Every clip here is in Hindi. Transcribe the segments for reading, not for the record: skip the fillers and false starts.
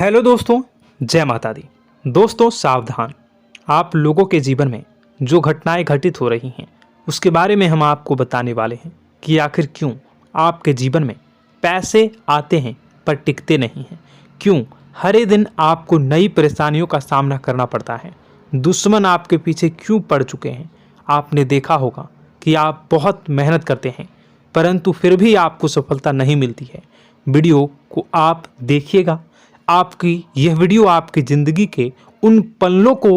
हेलो दोस्तों, जय माता दी। दोस्तों सावधान, आप लोगों के जीवन में जो घटनाएं घटित हो रही हैं उसके बारे में हम आपको बताने वाले हैं कि आखिर क्यों आपके जीवन में पैसे आते हैं पर टिकते नहीं हैं। क्यों हर दिन आपको नई परेशानियों का सामना करना पड़ता है। दुश्मन आपके पीछे क्यों पड़ चुके हैं। आपने देखा होगा कि आप बहुत मेहनत करते हैं परंतु फिर भी आपको सफलता नहीं मिलती है। वीडियो को आप देखिएगा। आपकी यह वीडियो आपकी ज़िंदगी के उन पन्नों को,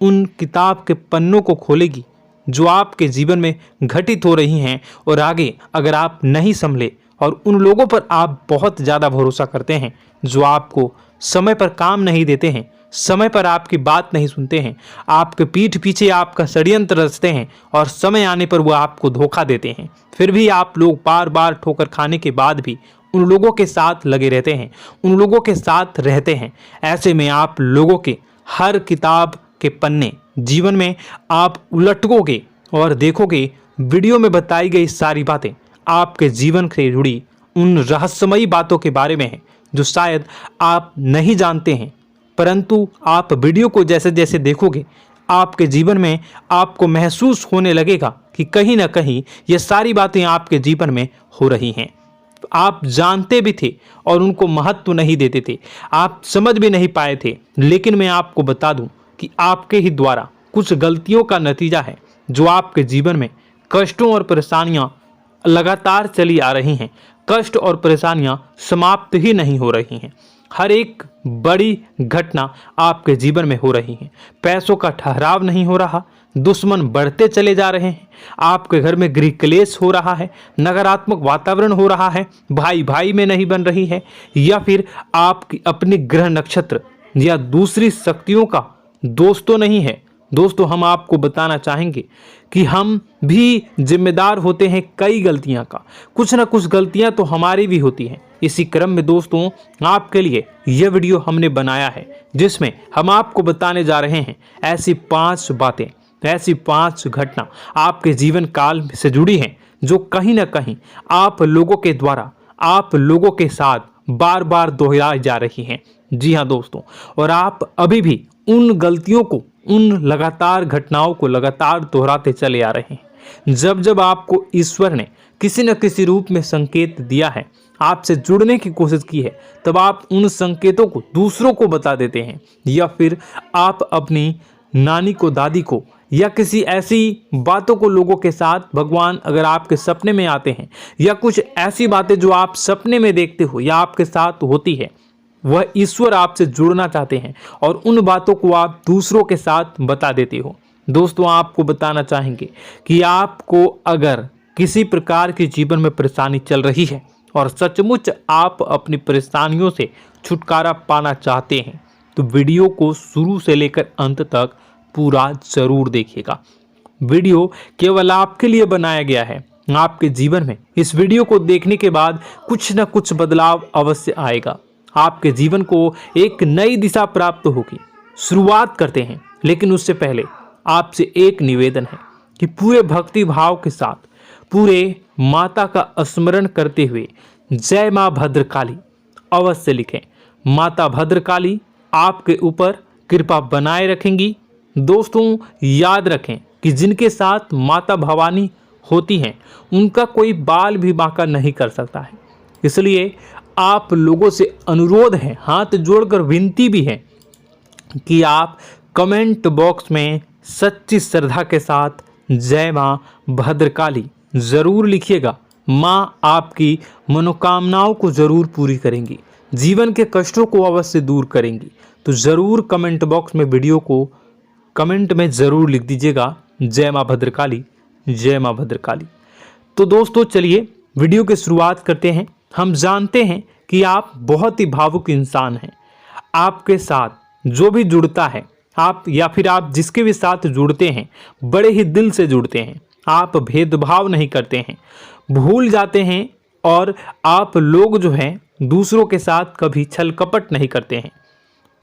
उन किताब के पन्नों को खोलेगी जो आपके जीवन में घटित हो रही हैं। और आगे अगर आप नहीं संभले और उन लोगों पर आप बहुत ज़्यादा भरोसा करते हैं जो आपको समय पर काम नहीं देते हैं, समय पर आपकी बात नहीं सुनते हैं, आपके पीठ पीछे आपका षड्यंत्र रचते हैं और समय आने पर वो आपको धोखा देते हैं, फिर भी आप लोग बार बार ठोकर खाने के बाद भी उन लोगों के साथ लगे रहते हैं, उन लोगों के साथ रहते हैं। ऐसे में आप लोगों के हर किताब के पन्ने जीवन में आप उलटोगे और देखोगे वीडियो में बताई गई सारी बातें आपके जीवन से जुड़ी उन रहस्यमयी बातों के बारे में हैं जो शायद आप नहीं जानते हैं। परंतु आप वीडियो को जैसे जैसे देखोगे आपके जीवन में आपको महसूस होने लगेगा कि कहीं ना कहीं ये सारी बातें आपके जीवन में हो रही हैं। आप जानते भी थे और उनको महत्व नहीं देते थे, आप समझ भी नहीं पाए थे। लेकिन मैं आपको बता दूं कि आपके ही द्वारा कुछ गलतियों का नतीजा है जो आपके जीवन में कष्टों और परेशानियां लगातार चली आ रही हैं। कष्ट और परेशानियां समाप्त ही नहीं हो रही हैं। हर एक बड़ी घटना आपके जीवन में हो रही है। पैसों का ठहराव नहीं हो रहा, दुश्मन बढ़ते चले जा रहे हैं, आपके घर में गृह क्लेश हो रहा है, नकारात्मक वातावरण हो रहा है, भाई भाई में नहीं बन रही है, या फिर आपकी अपनी ग्रह नक्षत्र या दूसरी शक्तियों का दोष तो नहीं है। दोस्तों हम आपको बताना चाहेंगे कि हम भी जिम्मेदार होते हैं कई गलतियां का। कुछ ना कुछ गलतियां तो हमारी भी होती हैं। इसी क्रम में दोस्तों आपके लिए यह वीडियो हमने बनाया है जिसमें हम आपको बताने जा रहे हैं ऐसी 5 बातें, ऐसी 5 घटना आपके जीवन काल से जुड़ी हैं जो कहीं ना कहीं आप लोगों के द्वारा आप लोगों के साथ बार बार दोहराई जा रही हैं। जी हाँ दोस्तों, और आप अभी भी उन गलतियों को, उन लगातार घटनाओं को लगातार दोहराते चले आ रहे हैं। जब जब आपको ईश्वर ने किसी न किसी रूप में संकेत दिया है, आपसे जुड़ने की कोशिश की है, तब आप उन संकेतों को दूसरों को बता देते हैं, या फिर आप अपनी नानी को, दादी को, या किसी ऐसी बातों को लोगों के साथ, भगवान अगर आपके सपने में आते हैं या कुछ ऐसी बातें जो आप सपने में देखते हो या आपके साथ होती है, वह ईश्वर आपसे जुड़ना चाहते हैं और उन बातों को आप दूसरों के साथ बता देते हो। दोस्तों आपको बताना चाहेंगे कि आपको अगर किसी प्रकार की जीवन में परेशानी चल रही है और सचमुच आप अपनी परेशानियों से छुटकारा पाना चाहते हैं तो वीडियो को शुरू से लेकर अंत तक पूरा जरूर देखिएगा। वीडियो केवल आपके लिए बनाया गया है। आपके जीवन में इस वीडियो को देखने के बाद कुछ न कुछ बदलाव अवश्य आएगा। आपके जीवन को एक नई दिशा प्राप्त होगी। शुरुआत करते हैं, लेकिन उससे पहले आपसे एक निवेदन है कि पूरे भक्ति भाव के साथ, पूरे माता का स्मरण करते हुए जय मां भद्रकाली अवश्य लिखें। माता भद्रकाली आपके ऊपर कृपा बनाए रखेंगी। दोस्तों याद रखें कि जिनके साथ माता भवानी होती हैं उनका कोई बाल भी बांका नहीं कर सकता है। इसलिए आप लोगों से अनुरोध है, हाथ जोड़कर विनती भी है कि आप कमेंट बॉक्स में सच्ची श्रद्धा के साथ जय मां भद्रकाली ज़रूर लिखिएगा। मां आपकी मनोकामनाओं को ज़रूर पूरी करेंगी, जीवन के कष्टों को अवश्य दूर करेंगी। तो ज़रूर कमेंट बॉक्स में वीडियो को कमेंट में ज़रूर लिख दीजिएगा जय मां भद्रकाली, जय मां भद्रकाली। तो दोस्तों चलिए वीडियो की शुरुआत करते हैं। हम जानते हैं कि आप बहुत ही भावुक इंसान हैं। आपके साथ जो भी जुड़ता है, आप या फिर आप जिसके भी साथ जुड़ते हैं बड़े ही दिल से जुड़ते हैं। आप भेदभाव नहीं करते हैं, भूल जाते हैं, और आप लोग जो हैं दूसरों के साथ कभी छल कपट नहीं करते हैं।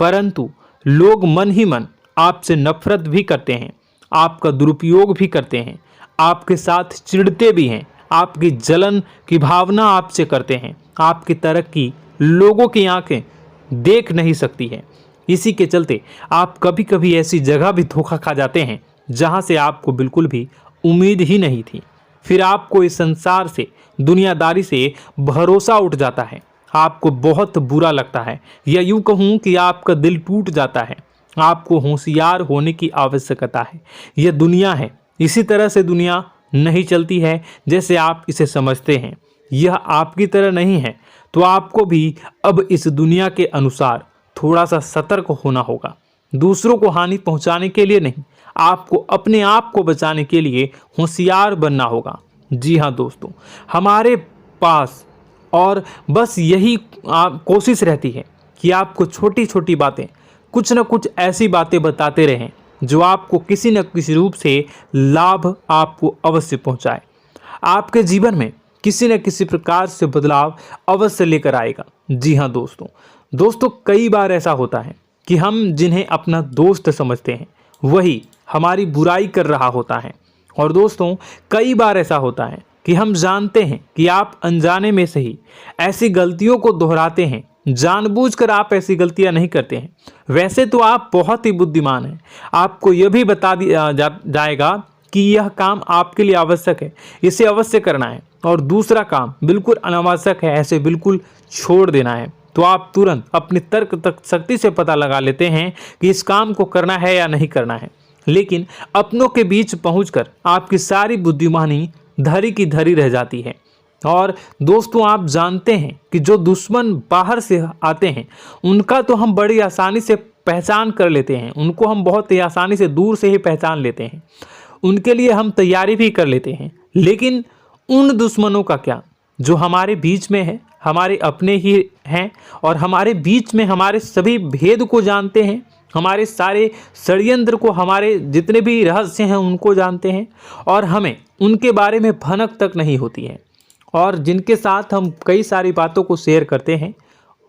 परंतु लोग मन ही मन आपसे नफरत भी करते हैं, आपका दुरुपयोग भी करते हैं, आपके साथ चिढ़ते भी हैं, आपकी जलन की भावना आपसे करते हैं। आपकी तरक्की लोगों की आंखें देख नहीं सकती है। इसी के चलते आप कभी कभी ऐसी जगह भी धोखा खा जाते हैं जहां से आपको बिल्कुल भी उम्मीद ही नहीं थी। फिर आपको इस संसार से, दुनियादारी से भरोसा उठ जाता है। आपको बहुत बुरा लगता है, या यूं कहूं कि आपका दिल टूट जाता है। आपको होशियार होने की आवश्यकता है। यह दुनिया है, इसी तरह से दुनिया नहीं चलती है जैसे आप इसे समझते हैं। यह आपकी तरह नहीं है, तो आपको भी अब इस दुनिया के अनुसार थोड़ा सा सतर्क होना होगा। दूसरों को हानि पहुंचाने के लिए नहीं, आपको अपने आप को बचाने के लिए होशियार बनना होगा। जी हाँ दोस्तों, हमारे पास और बस यही कोशिश रहती है कि आपको छोटी छोटी बातें, कुछ न कुछ ऐसी बातें बताते रहें जो आपको किसी न किसी रूप से लाभ आपको अवश्य पहुंचाए, आपके जीवन में किसी न किसी प्रकार से बदलाव अवश्य लेकर आएगा। जी हाँ दोस्तों, कई बार ऐसा होता है कि हम जिन्हें अपना दोस्त समझते हैं वही हमारी बुराई कर रहा होता है। और दोस्तों, कई बार ऐसा होता है कि हम जानते हैं कि आप अनजाने में से ही ऐसी गलतियों को दोहराते हैं। जानबूझकर आप ऐसी गलतियां नहीं करते हैं। वैसे तो आप बहुत ही बुद्धिमान हैं। आपको यह भी बता दिया जाएगा कि यह काम आपके लिए आवश्यक है, इसे अवश्य करना है, और दूसरा काम बिल्कुल अनावश्यक है, ऐसे बिल्कुल छोड़ देना है। तो आप तुरंत अपनी तर्क शक्ति से पता लगा लेते हैं कि इस काम को करना है या नहीं करना है। लेकिन अपनों के बीच पहुंचकर आपकी सारी बुद्धिमानी धरी की धरी रह जाती है। और दोस्तों, आप जानते हैं कि जो दुश्मन बाहर से आते हैं उनका तो हम बड़ी आसानी से पहचान कर लेते हैं, उनको हम बहुत ही आसानी से दूर से ही पहचान लेते हैं, उनके लिए हम तैयारी भी कर लेते हैं। लेकिन उन दुश्मनों का क्या जो हमारे बीच में है, हमारे अपने ही हैं, और हमारे बीच में हमारे सभी भेद को जानते हैं, हमारे सारे षड्यंत्र को, हमारे जितने भी रहस्य हैं उनको जानते हैं, और हमें उनके बारे में भनक तक नहीं होती है, और जिनके साथ हम कई सारी बातों को शेयर करते हैं,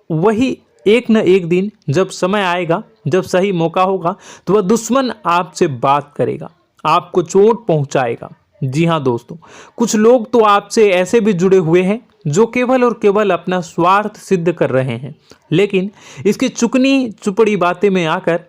वही एक न एक दिन जब समय आएगा, जब सही मौका होगा, तो वह दुश्मन आपसे बात करेगा, आपको चोट पहुंचाएगा। जी हाँ दोस्तों, कुछ लोग तो आपसे ऐसे भी जुड़े हुए हैं जो केवल और केवल अपना स्वार्थ सिद्ध कर रहे हैं। लेकिन इसकी चुकनी चुपड़ी बातें में आकर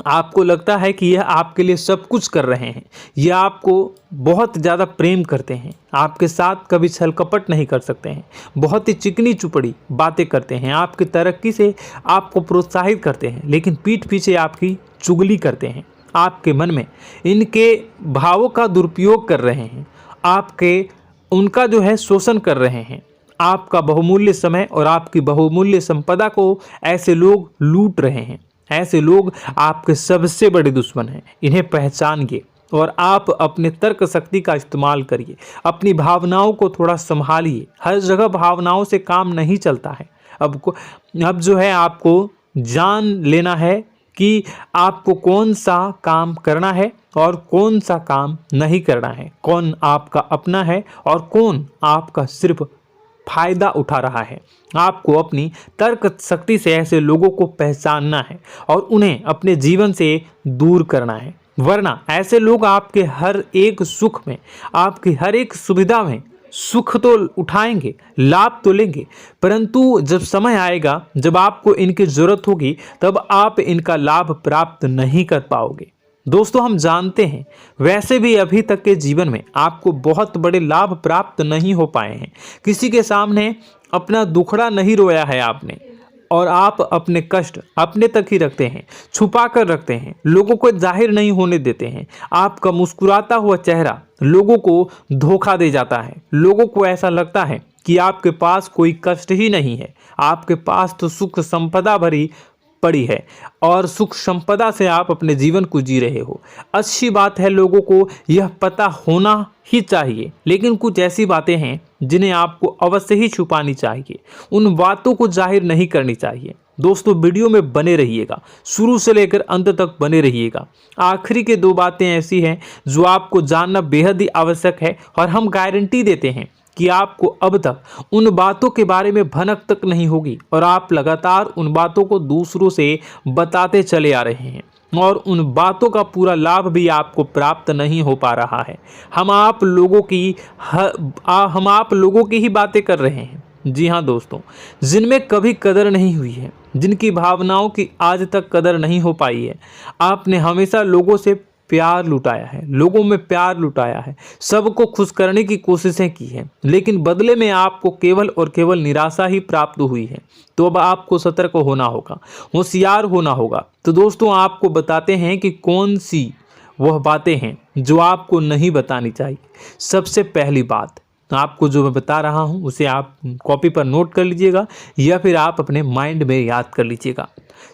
आपको लगता है कि यह आपके लिए सब कुछ कर रहे हैं, यह आपको बहुत ज़्यादा प्रेम करते हैं, आपके साथ कभी छल कपट नहीं कर सकते हैं, बहुत ही चिकनी चुपड़ी बातें करते हैं, आपकी तरक्की से आपको प्रोत्साहित करते हैं, लेकिन पीठ पीछे आपकी चुगली करते हैं, आपके मन में इनके भावों का दुरुपयोग कर रहे हैं, उनका जो है शोषण कर रहे हैं। आपका बहुमूल्य समय और आपकी बहुमूल्य संपदा को ऐसे लोग लूट रहे हैं। ऐसे लोग आपके सबसे बड़े दुश्मन हैं। इन्हें पहचानिए और आप अपने तर्क शक्ति का इस्तेमाल करिए। अपनी भावनाओं को थोड़ा संभालिए। हर जगह भावनाओं से काम नहीं चलता है। अब जो है आपको जान लेना है कि आपको कौन सा काम करना है और कौन सा काम नहीं करना है, कौन आपका अपना है और कौन आपका सिर्फ फायदा उठा रहा है। आपको अपनी तर्क शक्ति से ऐसे लोगों को पहचानना है और उन्हें अपने जीवन से दूर करना है, वरना ऐसे लोग आपके हर एक सुख में, आपकी हर एक सुविधा में सुख तो उठाएंगे, लाभ तो लेंगे, परंतु जब समय आएगा, जब आपको इनकी जरूरत होगी, तब आप इनका लाभ प्राप्त नहीं कर पाओगे। दोस्तों, हम जानते हैं वैसे भी अभी तक के जीवन में आपको बहुत बड़े लाभ प्राप्त नहीं हो पाए हैं। किसी के सामने अपना दुखड़ा नहीं रोया है आपने, और आप अपने कष्ट अपने तक ही रखते हैं, छुपा कर रखते हैं, लोगों को जाहिर नहीं होने देते हैं। आपका मुस्कुराता हुआ चेहरा लोगों को धोखा दे जाता है। लोगों को ऐसा लगता है कि आपके पास कोई कष्ट ही नहीं है, आपके पास तो सुख संपदा भरी पड़ी है और सुख संपदा से आप अपने जीवन को जी रहे हो। अच्छी बात है, लोगों को यह पता होना ही चाहिए, लेकिन कुछ ऐसी बातें हैं जिन्हें आपको अवश्य ही छुपानी चाहिए। उन बातों को जाहिर नहीं करनी चाहिए। दोस्तों, वीडियो में बने रहिएगा, शुरू से लेकर अंत तक बने रहिएगा। आखिरी के 2 बातें ऐसी हैं जो आपको जानना बेहद ही आवश्यक है, और हम गारंटी देते हैं कि आपको अब तक उन बातों के बारे में भनक तक नहीं होगी, और आप लगातार उन बातों को दूसरों से बताते चले आ रहे हैं, और उन बातों का पूरा लाभ भी आपको प्राप्त नहीं हो पा रहा है। हम आप लोगों की ही बातें कर रहे हैं, जी हाँ दोस्तों, जिनमें कभी कदर नहीं हुई है, जिनकी भावनाओं की आज तक कदर नहीं हो पाई है। आपने हमेशा लोगों से प्यार लुटाया है, लोगों में प्यार लुटाया है, सबको खुश करने की कोशिशें की हैं, लेकिन बदले में आपको केवल और केवल निराशा ही प्राप्त हुई है। तो अब आपको सतर्क होना होगा, होशियार होना होगा। तो दोस्तों आपको बताते हैं कि कौन सी वह बातें हैं जो आपको नहीं बतानी चाहिए। सबसे पहली बात आपको जो मैं बता रहा हूं उसे आप कॉपी पर नोट कर लीजिएगा या फिर आप अपने माइंड में याद कर लीजिएगा।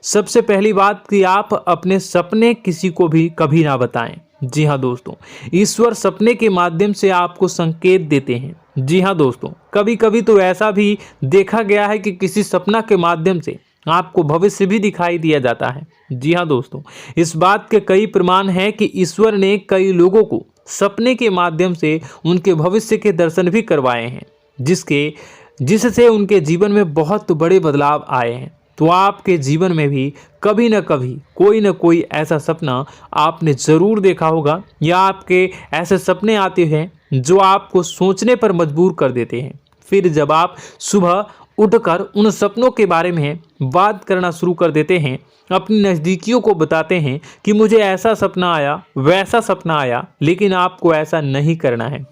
सबसे पहली बात कि आप अपने सपने किसी को भी कभी ना बताएं। जी हाँ दोस्तों, ईश्वर सपने के माध्यम से आपको संकेत देते हैं। जी हाँ दोस्तों, कभी कभी तो ऐसा भी देखा गया है कि किसी सपना के माध्यम से आपको भविष्य भी दिखाई दिया जाता है। जी हाँ दोस्तों, इस बात के कई प्रमाण हैं कि ईश्वर ने कई लोगों को सपने के माध्यम से उनके भविष्य के दर्शन भी करवाए हैं, जिससे उनके जीवन में बहुत बड़े बदलाव आए हैं। तो आपके जीवन में भी कभी न कभी कोई न कोई ऐसा सपना आपने ज़रूर देखा होगा, या आपके ऐसे सपने आते हैं जो आपको सोचने पर मजबूर कर देते हैं। फिर जब आप सुबह उठकर उन सपनों के बारे में बात करना शुरू कर देते हैं, अपनी नज़दीकियों को बताते हैं कि मुझे ऐसा सपना आया, वैसा सपना आया, लेकिन आपको ऐसा नहीं करना है।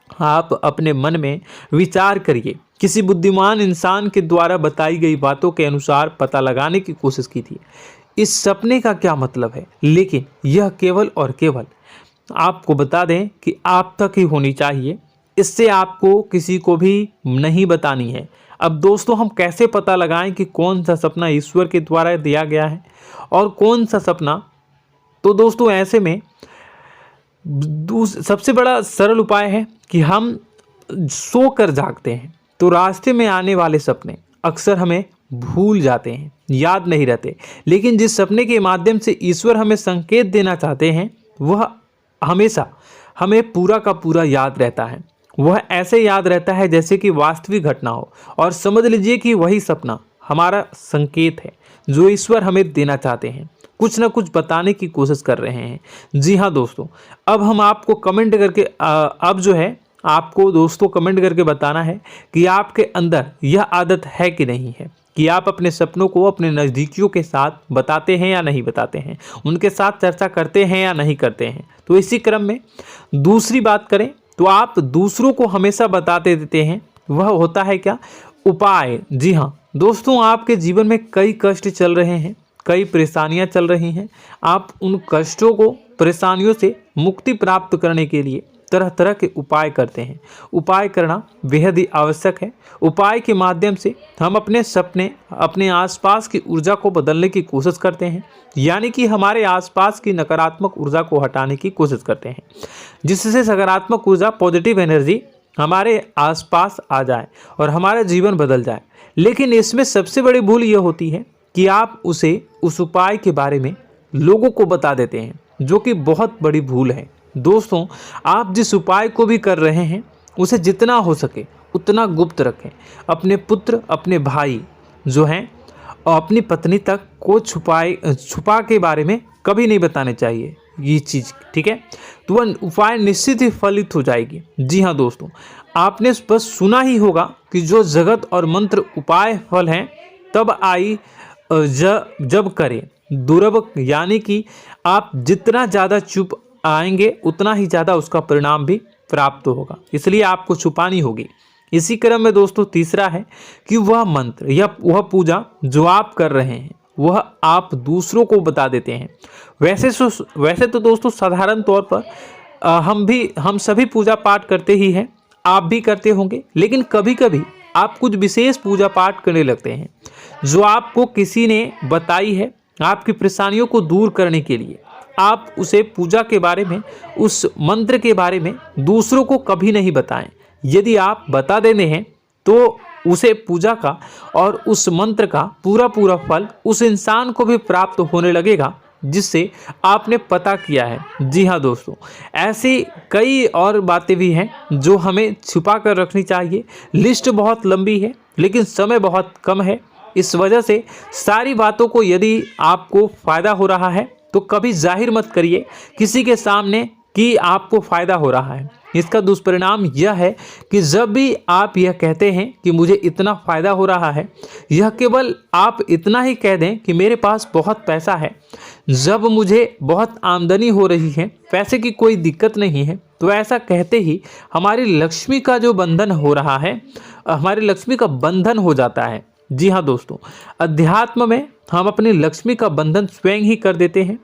आप अपने मन में विचार करिए। किसी बुद्धिमान इंसान के द्वारा बताई गई बातों के अनुसार पता लगाने की कोशिश की थी इस सपने का क्या मतलब है, लेकिन यह केवल और केवल आपको बता दें कि आप तक ही होनी चाहिए। इससे आपको किसी को भी नहीं बतानी है। अब दोस्तों हम कैसे पता लगाएं कि कौन सा सपना ईश्वर के द्वारा दिया गया है और कौन सा सपना? तो दोस्तों ऐसे में सबसे बड़ा सरल उपाय है कि हम सोकर जागते हैं तो रास्ते में आने वाले सपने अक्सर हमें भूल जाते हैं, याद नहीं रहते। लेकिन जिस सपने के माध्यम से ईश्वर हमें संकेत देना चाहते हैं वह हमेशा हमें पूरा का पूरा याद रहता है। वह ऐसे याद रहता है जैसे कि वास्तविक घटना हो, और समझ लीजिए कि वही सपना हमारा संकेत है जो ईश्वर हमें देना चाहते हैं, कुछ ना कुछ बताने की कोशिश कर रहे हैं। जी हाँ दोस्तों, अब हम आपको कमेंट करके अब जो है आपको दोस्तों कमेंट करके बताना है कि आपके अंदर यह आदत है कि नहीं है, कि आप अपने सपनों को अपने नज़दीकियों के साथ बताते हैं या नहीं बताते हैं, उनके साथ चर्चा करते हैं या नहीं करते हैं। तो इसी क्रम में दूसरी बात करें तो आप दूसरों को हमेशा बताते देते हैं, वह होता है क्या? उपाय। जी हाँ दोस्तों, आपके जीवन में कई कष्ट चल रहे हैं, कई परेशानियां चल रही हैं। आप उन कष्टों को, परेशानियों से मुक्ति प्राप्त करने के लिए तरह तरह के उपाय करते हैं। उपाय करना बेहद ही आवश्यक है। उपाय के माध्यम से हम अपने सपने, अपने आसपास की ऊर्जा को बदलने की कोशिश करते हैं, यानी कि हमारे आसपास की नकारात्मक ऊर्जा को हटाने की कोशिश करते हैं, जिससे सकारात्मक ऊर्जा, पॉजिटिव एनर्जी हमारे आसपास आ जाए और हमारा जीवन बदल जाए। लेकिन इसमें सबसे बड़ी भूल यह होती है कि आप उस उपाय के बारे में लोगों को बता देते हैं, जो कि बहुत बड़ी भूल है। दोस्तों आप जिस उपाय को भी कर रहे हैं उसे जितना हो सके उतना गुप्त रखें। अपने पुत्र, अपने भाई जो हैं और अपनी पत्नी तक को छुपा के बारे में कभी नहीं बताने चाहिए ये चीज़, ठीक है? तो वह उपाय निश्चित ही फलित हो जाएगी। जी हाँ दोस्तों, आपने बस सुना ही होगा कि जो जगत और मंत्र उपाय फल हैं तब आई जब करें दुर्लभ, यानी कि आप जितना ज़्यादा चुप आएंगे उतना ही ज़्यादा उसका परिणाम भी प्राप्त होगा, इसलिए आपको छुपानी होगी। इसी क्रम में दोस्तों तीसरा है कि वह मंत्र या वह पूजा जो आप कर रहे हैं वह आप दूसरों को बता देते हैं। वैसे तो दोस्तों साधारण तौर पर हम सभी पूजा पाठ करते ही हैं, आप भी करते होंगे, लेकिन कभी कभी आप कुछ विशेष पूजा पाठ करने लगते हैं जो आपको किसी ने बताई है आपकी परेशानियों को दूर करने के लिए। आप उसे पूजा के बारे में, उस मंत्र के बारे में दूसरों को कभी नहीं बताएं। यदि आप बता देते हैं तो उसे पूजा का और उस मंत्र का पूरा पूरा फल उस इंसान को भी प्राप्त होने लगेगा जिससे आपने पता किया है। जी हाँ दोस्तों, ऐसी कई और बातें भी हैं जो हमें छुपा कर रखनी चाहिए। लिस्ट बहुत लंबी है लेकिन समय बहुत कम है, इस वजह से सारी बातों को यदि आपको फ़ायदा हो रहा है तो कभी जाहिर मत करिए, किसी के सामने कि आपको फ़ायदा हो रहा है। इसका दुष्परिणाम यह है कि जब भी आप यह कहते हैं कि मुझे इतना फ़ायदा हो रहा है, यह केवल आप इतना ही कह दें कि मेरे पास बहुत पैसा है, जब मुझे बहुत आमदनी हो रही है, पैसे की कोई दिक्कत नहीं है, तो ऐसा कहते ही हमारी लक्ष्मी का जो बंधन हो रहा है, हमारी लक्ष्मी का बंधन हो जाता है। जी हाँ दोस्तों, अध्यात्म में हम अपनी लक्ष्मी का बंधन स्वयं ही कर देते हैं।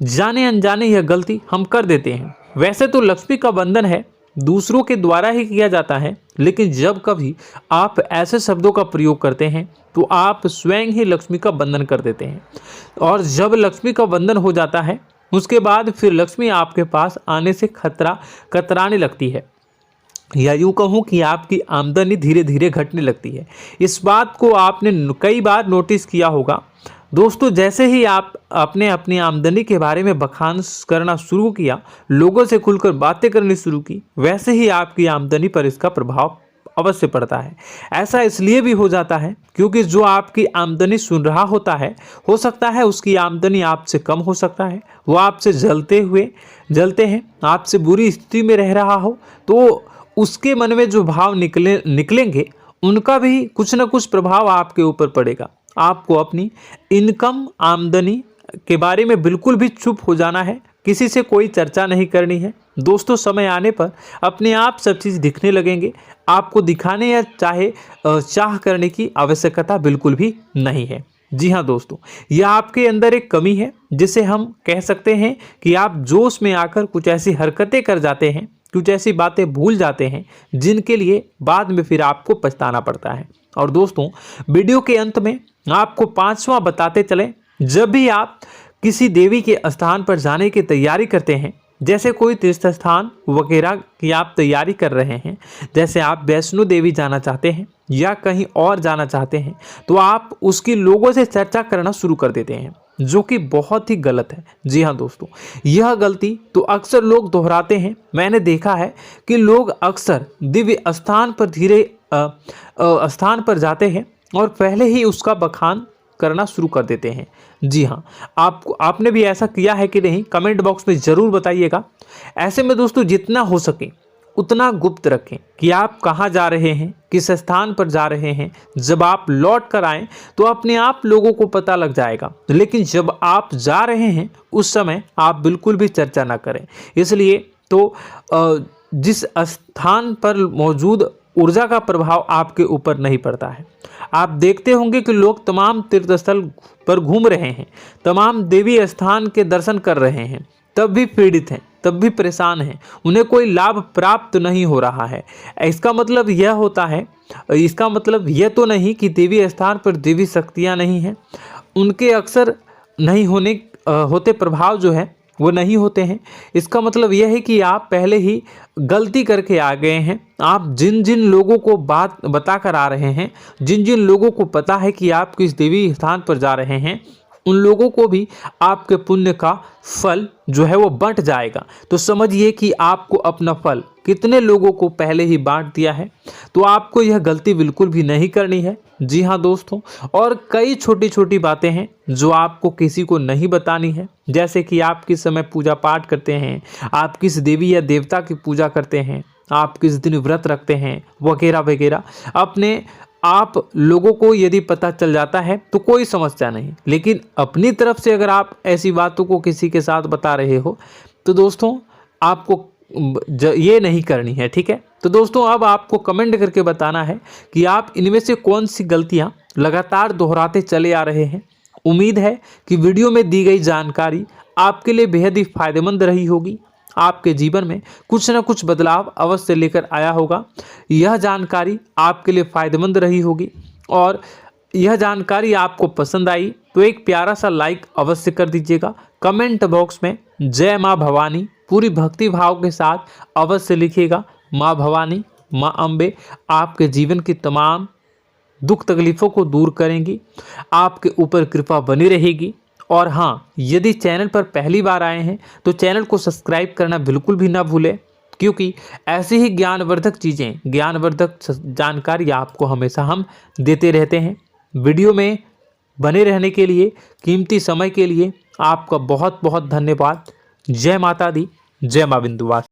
जाने अनजाने यह गलती हम कर देते हैं। वैसे तो लक्ष्मी का बंधन है दूसरों के द्वारा ही किया जाता है, लेकिन जब कभी आप ऐसे शब्दों का प्रयोग करते हैं तो आप स्वयं ही लक्ष्मी का बंधन कर देते हैं। और जब लक्ष्मी का बंधन हो जाता है, उसके बाद फिर लक्ष्मी आपके पास आने से कतराने लगती है, या यूँ कहूँ कि आपकी आमदनी धीरे धीरे घटने लगती है। इस बात को आपने कई बार नोटिस किया होगा दोस्तों। जैसे ही आप अपने अपनी आमदनी के बारे में बखान करना शुरू किया, लोगों से खुलकर बातें करनी शुरू की, वैसे ही आपकी आमदनी पर इसका प्रभाव अवश्य पड़ता है। ऐसा इसलिए भी हो जाता है क्योंकि जो आपकी आमदनी सुन रहा होता है, हो सकता है उसकी आमदनी आपसे कम हो सकता है, वो आपसे जलते हैं, आपसे बुरी स्थिति में रह रहा हो, तो उसके मन में जो भाव निकलेंगे उनका भी कुछ न कुछ प्रभाव आपके ऊपर पड़ेगा। आपको अपनी इनकम आमदनी के बारे में बिल्कुल भी चुप हो जाना है, किसी से कोई चर्चा नहीं करनी है दोस्तों। समय आने पर अपने आप सब चीज़ दिखने लगेंगे। आपको दिखाने या चाह करने की आवश्यकता बिल्कुल भी नहीं है। जी हाँ दोस्तों, यह आपके अंदर एक कमी है, जिसे हम कह सकते हैं कि आप जोश में आकर कुछ ऐसी हरकतें कर जाते हैं, कुछ ऐसी बातें भूल जाते हैं जिनके लिए बाद में फिर आपको पछताना पड़ता है। और दोस्तों, वीडियो के अंत में आपको 5वां बताते चलें, जब भी आप किसी देवी के स्थान पर जाने की तैयारी करते हैं, जैसे कोई तीर्थ स्थान वगैरह की आप तैयारी कर रहे हैं, जैसे आप वैष्णो देवी जाना चाहते हैं या कहीं और जाना चाहते हैं, तो आप उसकी लोगों से चर्चा करना शुरू कर देते हैं, जो कि बहुत ही गलत है। जी हाँ दोस्तों, यह गलती तो अक्सर लोग दोहराते हैं। मैंने देखा है कि लोग अक्सर दिव्य स्थान पर जाते हैं और पहले ही उसका बखान करना शुरू कर देते हैं। जी हाँ, आपने भी ऐसा किया है कि नहीं, कमेंट बॉक्स में ज़रूर बताइएगा। ऐसे में दोस्तों, जितना हो सके उतना गुप्त रखें कि आप कहाँ जा रहे हैं, किस स्थान पर जा रहे हैं। जब आप लौट कर आएँ तो अपने आप लोगों को पता लग जाएगा, लेकिन जब आप जा रहे हैं उस समय आप बिल्कुल भी चर्चा ना करें। इसलिए तो जिस स्थान पर मौजूद ऊर्जा का प्रभाव आपके ऊपर नहीं पड़ता है। आप देखते होंगे कि लोग तमाम तीर्थ स्थल पर घूम रहे हैं, तमाम देवी स्थान के दर्शन कर रहे हैं, तब भी पीड़ित हैं, तब भी परेशान हैं, उन्हें कोई लाभ प्राप्त नहीं हो रहा है। इसका मतलब यह तो नहीं कि देवी स्थान पर देवी शक्तियाँ नहीं हैं, उनके अक्सर नहीं होते प्रभाव जो है वो नहीं होते हैं। इसका मतलब यह है कि आप पहले ही गलती करके आ गए हैं। आप जिन जिन लोगों को बात बता कर आ रहे हैं, जिन जिन लोगों को पता है कि आप किस देवी स्थान पर जा रहे हैं, उन लोगों को भी आपके पुण्य का फल जो है वो बंट जाएगा। तो समझिए कि आपको अपना फल कितने लोगों को पहले ही बांट दिया है। तो आपको यह गलती बिल्कुल भी नहीं करनी है। जी हाँ दोस्तों, और कई छोटी छोटी बातें हैं जो आपको किसी को नहीं बतानी है, जैसे कि आप किस समय पूजा पाठ करते हैं, आप किस देवी या देवता की पूजा करते हैं, आप किस दिन व्रत रखते हैं, वगैरह वगैरह। अपने आप लोगों को यदि पता चल जाता है तो कोई समस्या नहीं, लेकिन अपनी तरफ से अगर आप ऐसी बातों को किसी के साथ बता रहे हो तो दोस्तों आपको ये नहीं करनी है, ठीक है। तो दोस्तों, अब आपको कमेंट करके बताना है कि आप इनमें से कौन सी गलतियां लगातार दोहराते चले आ रहे हैं। उम्मीद है कि वीडियो में दी गई जानकारी आपके लिए बेहद ही फायदेमंद रही होगी, आपके जीवन में कुछ न कुछ बदलाव अवश्य लेकर आया होगा। यह जानकारी आपके लिए फायदेमंद रही होगी और यह जानकारी आपको पसंद आई तो एक प्यारा सा लाइक अवश्य कर दीजिएगा। कमेंट बॉक्स में जय माँ भवानी पूरी भक्ति भाव के साथ अवश्य लिखिएगा। माँ भवानी, माँ अम्बे आपके जीवन की तमाम दुख तकलीफ़ों को दूर करेंगी, आपके ऊपर कृपा बनी रहेगी। और हाँ, यदि चैनल पर पहली बार आए हैं तो चैनल को सब्सक्राइब करना बिल्कुल भी ना भूलें, क्योंकि ऐसी ही ज्ञानवर्धक चीज़ें, ज्ञानवर्धक जानकारी आपको हमेशा हम देते रहते हैं। वीडियो में बने रहने के लिए, कीमती समय के लिए आपका बहुत बहुत धन्यवाद। जय माता दी, जय मां विंध्यवासिनी।